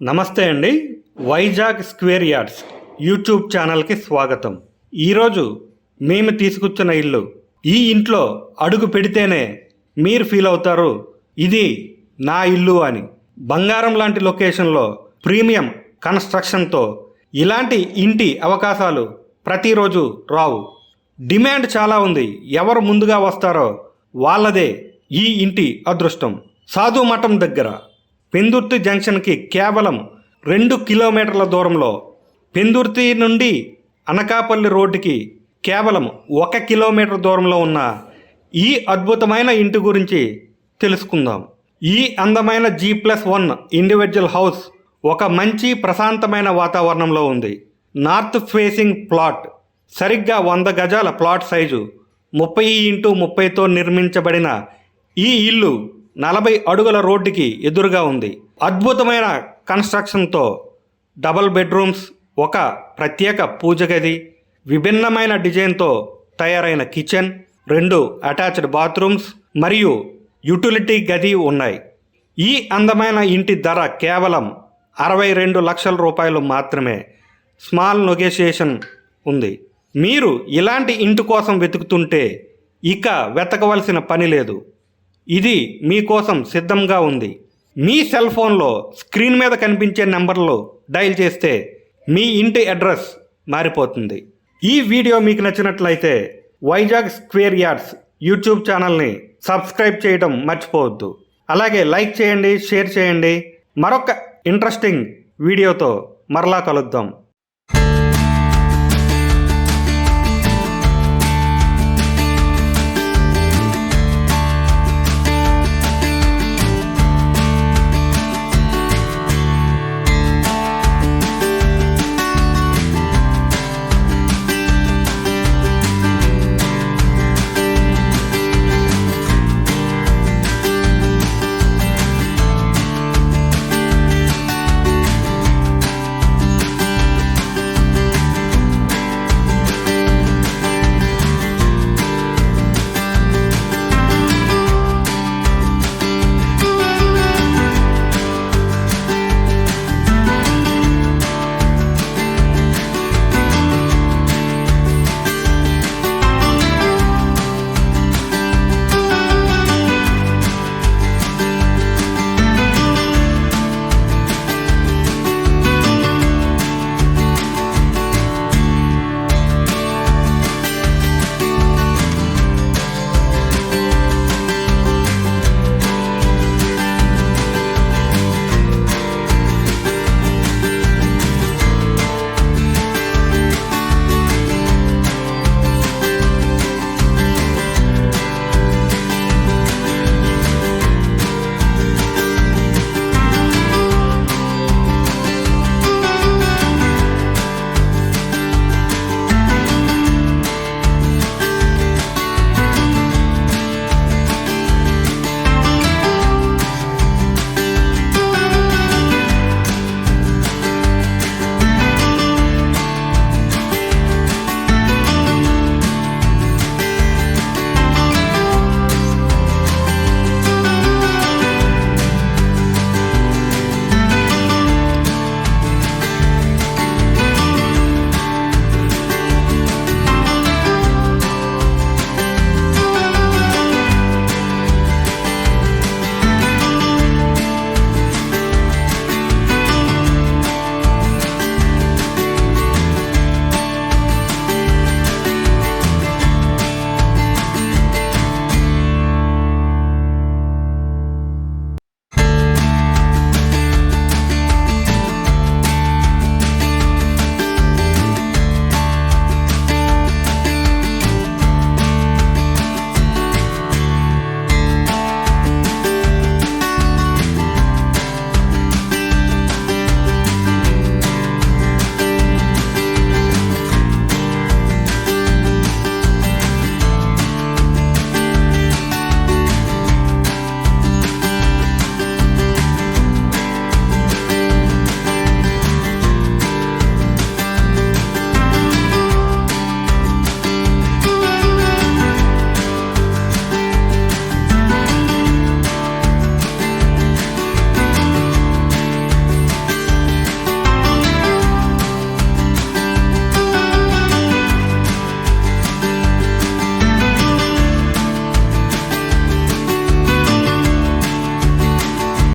నమస్తే అండి. Vizag square yards YouTube ఛానల్కి స్వాగతం. ఈరోజు మేము తీసుకొచ్చిన ఇల్లు. ఈ ఇంట్లో అడుగు పెడితేనే మీరు ఫీల్ అవుతారు ఇది నా ఇల్లు అని. బంగారం లాంటి లొకేషన్లో ప్రీమియం కన్స్ట్రక్షన్తో ఇలాంటి ఇంటి అవకాశాలు ప్రతిరోజు రావు. డిమాండ్ చాలా ఉంది. ఎవరు ముందుగా వస్తారో వాళ్ళదే ఈ ఇంటి అదృష్టం. సాధు మఠం దగ్గర పెందుర్తి జంక్షన్కి కేవలం 2 కిలోమీటర్ల దూరంలో, పెందుర్తి నుండి అనకాపల్లి రోడ్డుకి కేవలం 1 కిలోమీటర్ దూరంలో ఉన్న ఈ అద్భుతమైన ఇంటి గురించి తెలుసుకుందాం. ఈ అందమైన G+1 ఇండివిజువల్ హౌస్ ఒక మంచి ప్రశాంతమైన వాతావరణంలో ఉంది. నార్త్ ఫేసింగ్ ప్లాట్, సరిగ్గా 100 గజాల ప్లాట్ సైజు, 30x30తో నిర్మించబడిన ఈ ఇల్లు 40 అడుగుల రోడ్డుకి ఎదురుగా ఉంది. అద్భుతమైన కన్స్ట్రక్షన్తో డబల్ బెడ్రూమ్స్, ఒక ప్రత్యేక పూజ గది, విభిన్నమైన డిజైన్తో తయారైన కిచెన్, 2 అటాచ్డ్ బాత్రూమ్స్ మరియు యూటిలిటీ గది ఉన్నాయి. ఈ అందమైన ఇంటి ధర కేవలం 62 లక్షల రూపాయలు మాత్రమే. స్మాల్ నెగోషియేషన్ ఉంది. మీరు ఇలాంటి ఇంటి కోసం వెతుకుతుంటే ఇక వెతకవలసిన పని లేదు. ఇది మీకోసం సిద్ధంగా ఉంది. మీ సెల్ ఫోన్లో స్క్రీన్ మీద కనిపించే నెంబర్లు డయల్ చేస్తే మీ ఇంటి అడ్రస్ మారిపోతుంది. ఈ వీడియో మీకు నచ్చినట్లయితే వైజాగ్ స్క్వేర్ యార్డ్స్ యూట్యూబ్ ఛానల్ని సబ్స్క్రైబ్ చేయడం మర్చిపోవద్దు. అలాగే లైక్ చేయండి, షేర్ చేయండి. మరొక ఇంట్రెస్టింగ్ వీడియోతో మరలా కలుద్దాం.